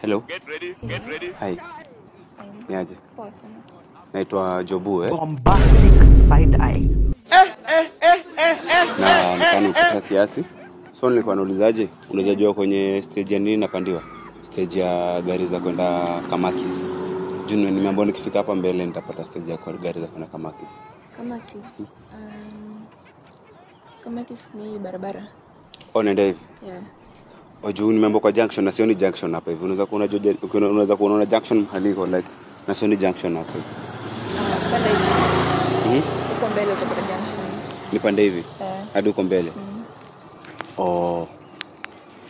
Hello. Get ready. Hi. Niaje? Poa sana. Naitwa Jobu Bombastic side eye. na nikani kiasi. So nilikuwa naulizaje? Unaweza jua kwenye stage ya nini napandiwa? Stage ya gari za kwenda Kamakis. Juni nimeambiwa nikifika hapa mbele nitapata stage ya gari za kwenda Kamakis. Kamakis. Kamakis ni barabara. Nenda hivi. Yeah. Juu nimeambiwa kwa junction na sioni junction hapa hivi. Unaweza kuona junction haliko like na sioni junction hapa hivi. Panda hivi. Uko mbele utapata junction. Nipande hivi. Hadi uko mbele.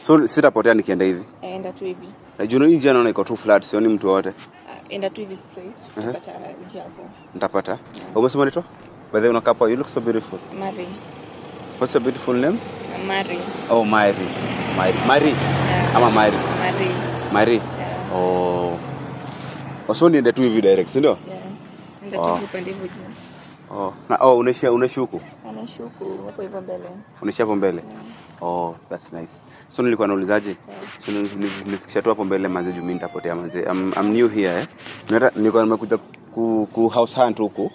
So sitapotea nikienda hivi. Enda tu hivi. Na juu hii njia naona iko too flat, sioni mtu wote. Enda tu hivi straight. Utapata njia hapo. Nitapata. Umesema nito? By the way unakaa hapo, you look so beautiful. Mari. What's your beautiful name? Mari. Oh, Mari. Mari. Ama Mari. Mari. Yeah. So niende tu hivi direct, si ndio? Yeah. Enda tu hivi pande hivi juu. Na unaishi huko? Anaishi huko hapo hivyo mbele. Unaishi hapo mbele? Yeah. That's nice. So nilikuwa naulizaje? So nifikisha tu hapo mbele manze juu mimi nitapotea manze. I'm new here nilikuwa nimekuja ku house hunt huko.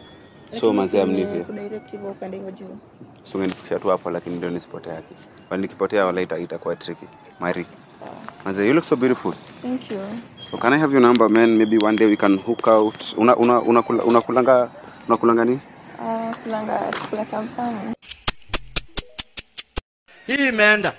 So manze I'm new here. Kuna direct hivyo upande hivyo juu. So ngenifikisha tu hapo lakini ndio nisipotea yake. Bali nikipotea wala itakuwa tricky. Mari. Manze, you look so beautiful. Thank you. So can I have your number, man? Maybe one day we can hook out. Unakulanga nini? Kulanga chakula tamu. Hii imeenda.